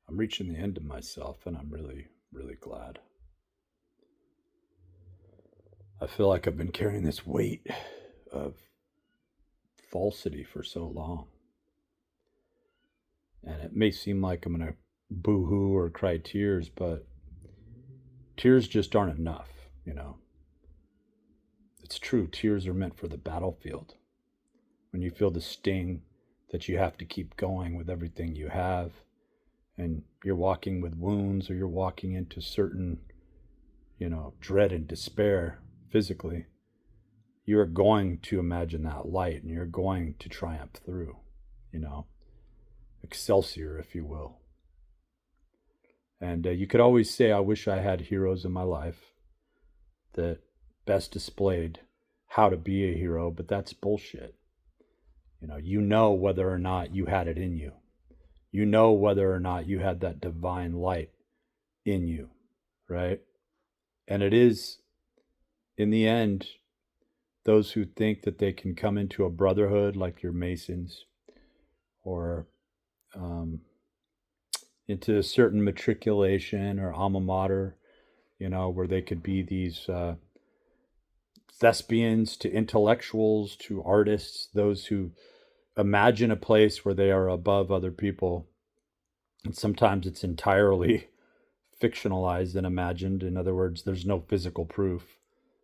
I'm reaching the end of myself, and I'm really, really glad. I feel like I've been carrying this weight of falsity for so long. And it may seem like I'm going to boo hoo or cry tears, but tears just aren't enough. It's true, tears are meant for the battlefield. When you feel the sting that you have to keep going with everything you have, and you're walking with wounds or you're walking into certain, dread and despair physically, you're going to imagine that light and you're going to triumph through, you know, Excelsior, if you will. And you could always say, I wish I had heroes in my life that best displayed how to be a hero, but that's bullshit. You know whether or not you had it in you. You know whether or not you had that divine light in you, right? And it is, in the end, those who think that they can come into a brotherhood like your Masons or into a certain matriculation or alma mater, where they could be these thespians to intellectuals to artists, those who imagine a place where they are above other people. And sometimes it's entirely fictionalized and imagined. In other words, there's no physical proof,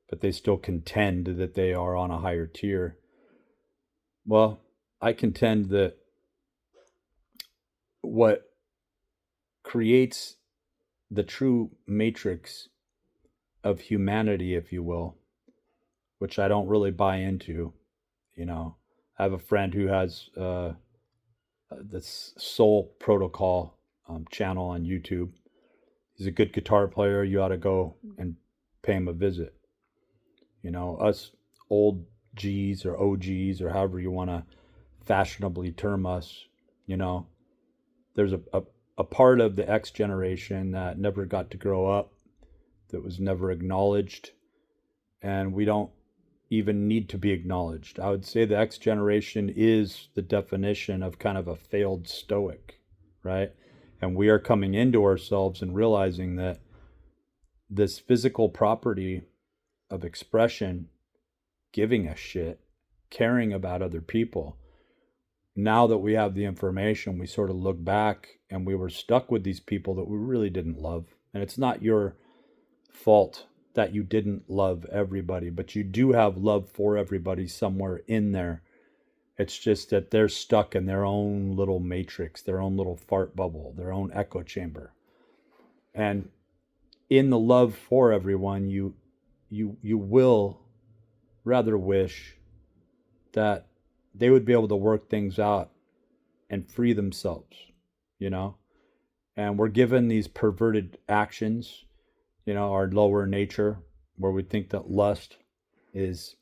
but they still contend that they are on a higher tier. Well, I contend that what creates the true matrix of humanity, if you will, which I don't really buy into. I have a friend who has this Soul Protocol channel on YouTube. He's a good guitar player. You ought to go and pay him a visit. Us old G's or OGs or however you want to fashionably term us, there's a part of the X generation that never got to grow up, that was never acknowledged, and we don't even need to be acknowledged. I would say the X generation is the definition of kind of a failed stoic, right? And we are coming into ourselves and realizing that this physical property of expression, giving a shit, caring about other people, now that we have the information, we sort of look back and we were stuck with these people that we really didn't love. And it's not your fault that you didn't love everybody, but you do have love for everybody somewhere in there. It's just that they're stuck in their own little matrix, their own little fart bubble, their own echo chamber. And in the love for everyone, you will rather wish that they would be able to work things out and free themselves, And we're given these perverted actions, our lower nature, where we think that lust is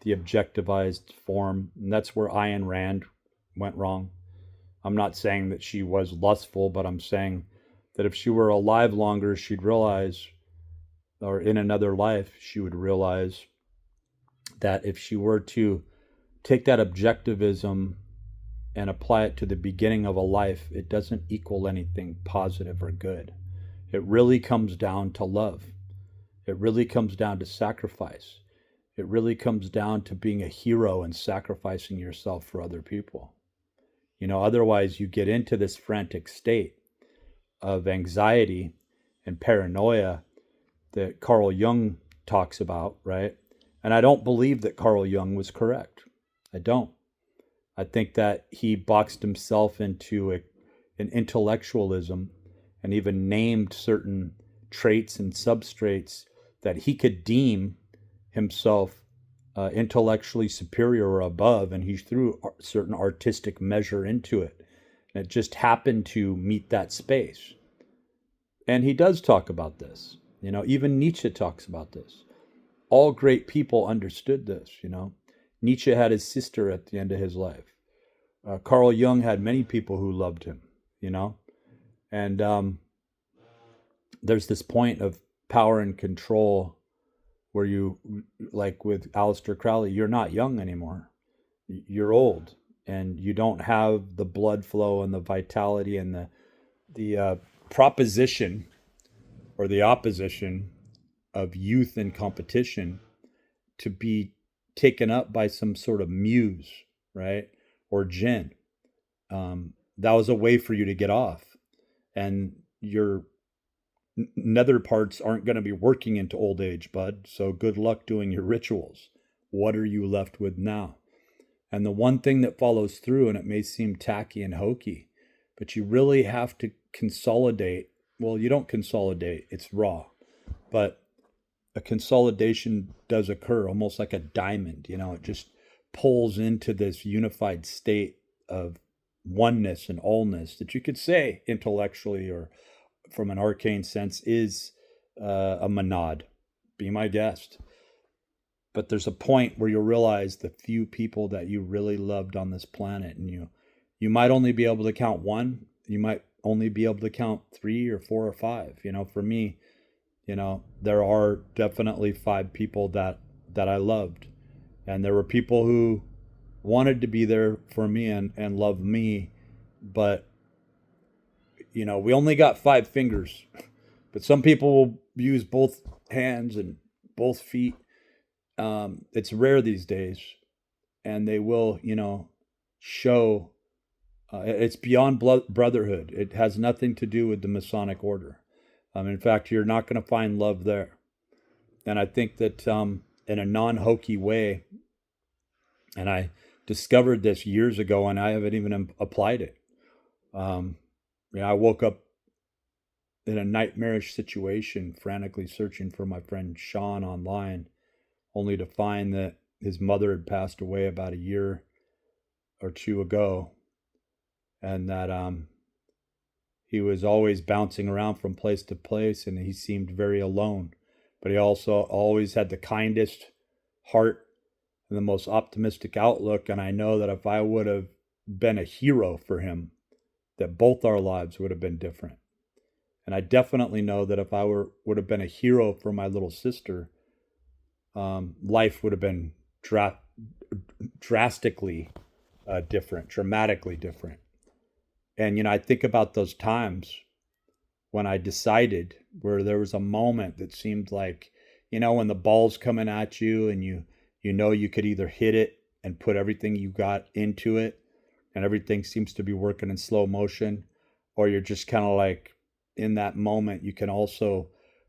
the objectivized form. And that's where Ayn Rand went wrong. I'm not saying that she was lustful, but I'm saying that if she were alive longer, she'd realize, or in another life, she would realize that if she were to take that objectivism and apply it to the beginning of a life, it doesn't equal anything positive or good. It really comes down to love. It really comes down to sacrifice. It really comes down to being a hero and sacrificing yourself for other people. Otherwise you get into this frantic state of anxiety and paranoia that Carl Jung talks about, right? And I don't believe that Carl Jung was correct. I don't. I think that he boxed himself into an intellectualism and even named certain traits and substrates that he could deem himself intellectually superior or above, and he threw a certain artistic measure into it. And it just happened to meet that space. And he does talk about this. Even Nietzsche talks about this. All great people understood this, Nietzsche had his sister at the end of his life. Carl Jung had many people who loved him, And there's this point of power and control where you, like with Aleister Crowley, you're not young anymore. You're old, and you don't have the blood flow and the vitality and the proposition or the opposition of youth and competition to be taken up by some sort of muse, right? Or djinn. That was a way for you to get off. And your nether parts aren't going to be working into old age, bud. So good luck doing your rituals. What are you left with now? And the one thing that follows through, and it may seem tacky and hokey, but you really have to consolidate. Well, you don't consolidate, it's raw. But a consolidation does occur almost like a diamond. It just pulls into this unified state of oneness and allness that you could say intellectually or from an arcane sense is a monad. Be my guest. But there's a point where you'll realize the few people that you really loved on this planet, and you might only be able to count one. You might only be able to count 3 or 4 or 5. For me, there are definitely 5 people that I loved, and there were people who wanted to be there for me and love me, but we only got 5 fingers. But some people will use both hands and both feet. It's rare these days, and they will, show. It's beyond brotherhood. It has nothing to do with the Masonic order. In fact, you're not going to find love there. And I think that in a non-hokey way, and I discovered this years ago, and I haven't even applied it. I woke up in a nightmarish situation, frantically searching for my friend Sean online, only to find that his mother had passed away about a year or 2 ago, and that he was always bouncing around from place to place, and he seemed very alone. But he also always had the kindest heart and the most optimistic outlook, and I know that if I would have been a hero for him, that both our lives would have been different. And I definitely know that if I would have been a hero for my little sister, life would have been drastically different, dramatically different. And, I think about those times when I decided, where there was a moment that seemed like, when the ball's coming at you and you could either hit it and put everything you got into it and everything seems to be working in slow motion, or you're just kind of like in that moment, you can also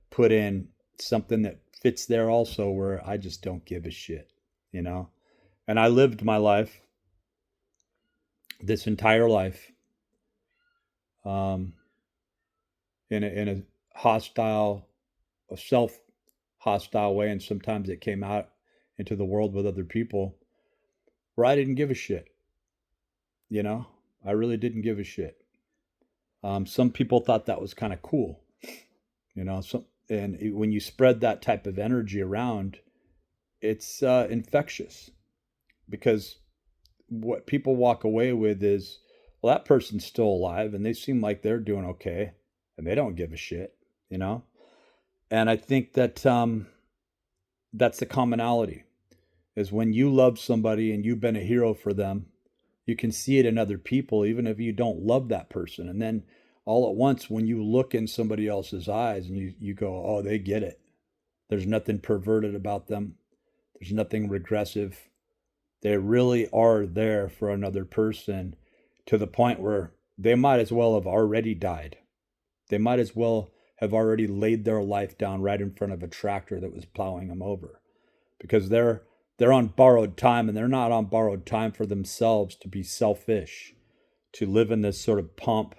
put in something that fits there also, where I just don't give a shit, And I lived my life, this entire life, in a hostile, a self-hostile way, and sometimes it came out into the world with other people, where I didn't give a shit. I really didn't give a shit. Some people thought that was kind of cool, and when you spread that type of energy around, it's infectious, because what people walk away with is, well, that person's still alive and they seem like they're doing okay and they don't give a shit, And I think that that's the commonality, is when you love somebody and you've been a hero for them, you can see it in other people, even if you don't love that person. And then all at once, when you look in somebody else's eyes and you go, oh, they get it. There's nothing perverted about them. There's nothing regressive. They really are there for another person, to the point where they might as well have already died. They might as well have already laid their life down right in front of a tractor that was plowing them over, because they're on borrowed time, and they're not on borrowed time for themselves to be selfish, to live in this sort of pomp,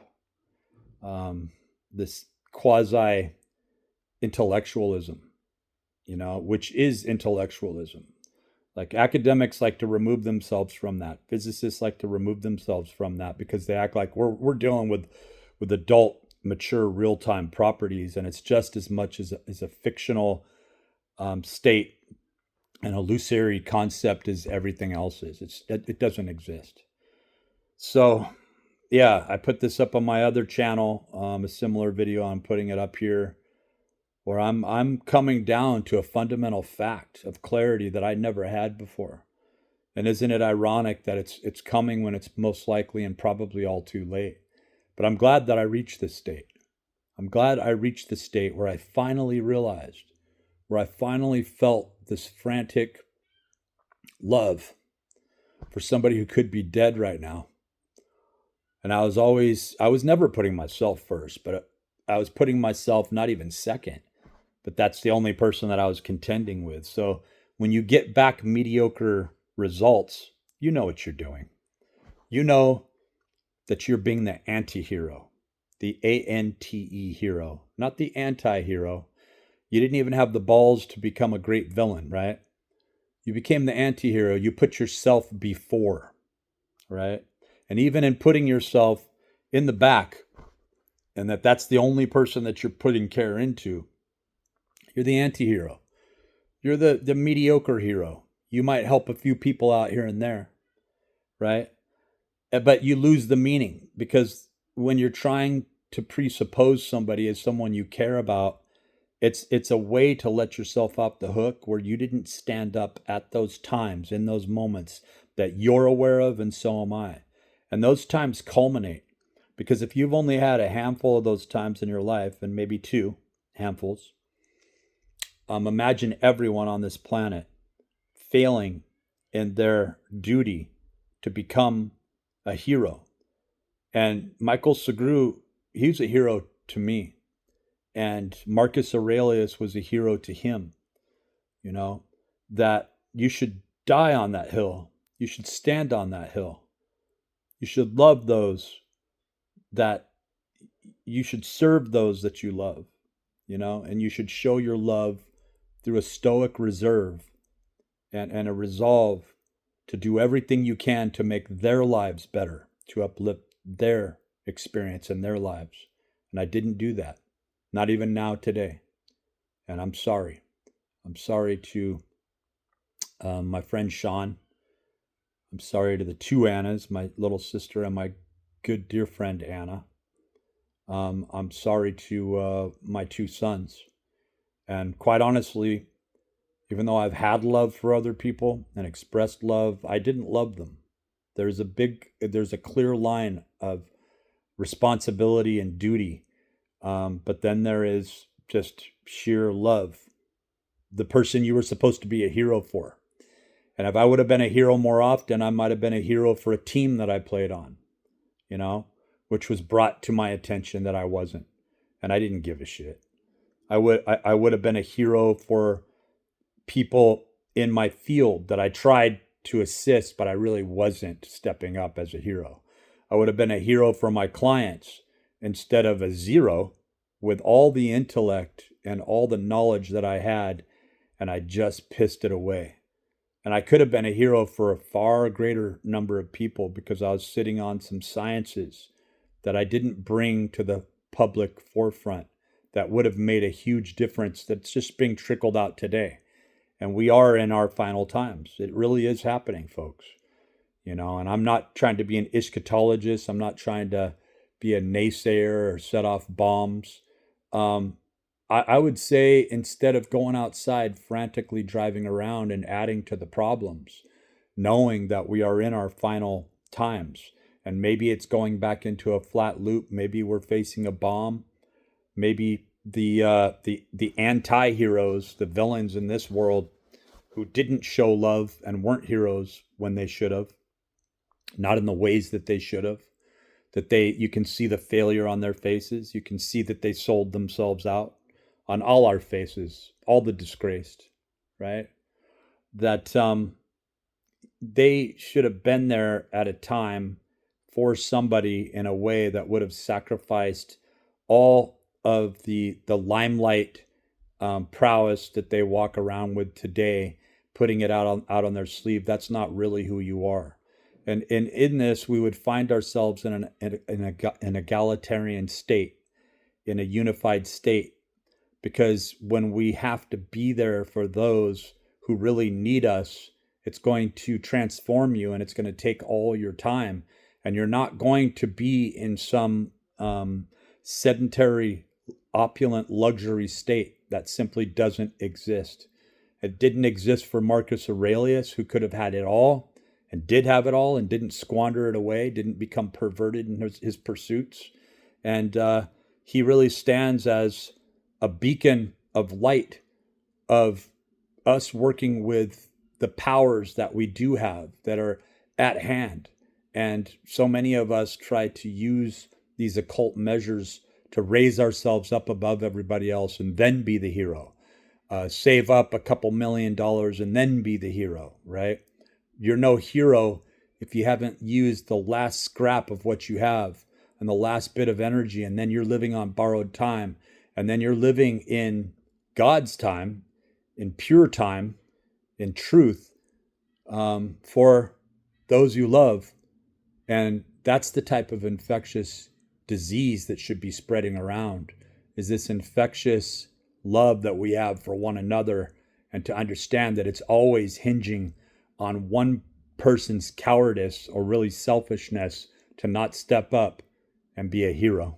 this quasi intellectualism, which is intellectualism. Like, academics like to remove themselves from that. Physicists like to remove themselves from that, because they act like we're dealing with adult, mature, real-time properties, and it's just as much as a fictional state, an illusory concept, as everything else is. It doesn't exist. So, yeah, I put this up on my other channel, a similar video. I'm putting it up here, where I'm coming down to a fundamental fact of clarity that I never had before. And isn't it ironic that it's coming when it's most likely and probably all too late? But I'm glad that I reached this state. I'm glad I reached the state where I finally realized, where I finally felt this frantic love for somebody who could be dead right now. And I was never putting myself first, but I was putting myself not even second. But that's the only person that I was contending with. So when you get back mediocre results, you know what you're doing. You know that you're being the anti hero, the ANTE hero, not the anti hero. You didn't even have the balls to become a great villain, right? You became the anti hero. You put yourself before, right? And even in putting yourself in the back, and that's the only person that you're putting care into, you're the anti hero. You're the mediocre hero. You might help a few people out here and there, right? But you lose the meaning because when you're trying to presuppose somebody as someone you care about, it's a way to let yourself off the hook where you didn't stand up at those times, in those moments that you're aware of, and so am I. And those times culminate because if you've only had a handful of those times in your life, and maybe two handfuls, imagine everyone on this planet failing in their duty to become a hero. And Michael Segru, he's a hero to me. And Marcus Aurelius was a hero to him. You know, that you should die on that hill. You should stand on that hill. You should love those that you should serve those that you love, you know, and you should show your love through a stoic reserve and a resolve to do everything you can to make their lives better, to uplift their experience in their lives. And I didn't do that, not even now today. And I'm sorry. I'm sorry to my friend Sean. I'm sorry to the two Annas, my little sister and my good dear friend Anna. I'm sorry to my two sons. And quite honestly, even though I've had love for other people and expressed love, I didn't love them. There's a clear line of responsibility and duty. But then there is just sheer love. The person you were supposed to be a hero for. And if I would have been a hero more often, I might have been a hero for a team that I played on, you know, which was brought to my attention that I wasn't. And I didn't give a shit. I would have been a hero for people in my field that I tried to assist, but I really wasn't stepping up as a hero. I would have been a hero for my clients instead of a zero with all the intellect and all the knowledge that I had, and I just pissed it away. And I could have been a hero for a far greater number of people because I was sitting on some sciences that I didn't bring to the public forefront that would have made a huge difference that's just being trickled out today. And we are in our final times. It really is happening, folks. You know, and I'm not trying to be an eschatologist. I'm not trying to be a naysayer or set off bombs. I would say instead of going outside frantically driving around and adding to the problems, knowing that we are in our final times, and maybe it's going back into a flat loop. Maybe we're facing a bomb. Maybe the anti-heroes, the villains in this world who didn't show love and weren't heroes when they should have, not in the ways that they should have, you can see the failure on their faces. You can see that they sold themselves out on all our faces, all the disgraced, right? That they should have been there at a time for somebody in a way that would have sacrificed all of the limelight prowess that they walk around with today, putting it out on their sleeve. That's not really who you are. And in this, we would find ourselves in an egalitarian state, in a unified state, because when we have to be there for those who really need us, it's going to transform you and it's going to take all your time. And you're not going to be in some sedentary, opulent luxury state that simply doesn't exist. It didn't exist for Marcus Aurelius, who could have had it all and did have it all and didn't squander it away, didn't become perverted in his pursuits. And he really stands as a beacon of light of us working with the powers that we do have that are at hand. And so many of us try to use these occult measures to raise ourselves up above everybody else and then be the hero. Save up a couple $1 million and then be the hero, right? You're no hero if you haven't used the last scrap of what you have and the last bit of energy, and then you're living on borrowed time, and then you're living in God's time, in pure time, in truth, for those you love. And that's the type of infectious disease that should be spreading around, is this infectious love that we have for one another, and to understand that it's always hinging on one person's cowardice or really selfishness to not step up and be a hero.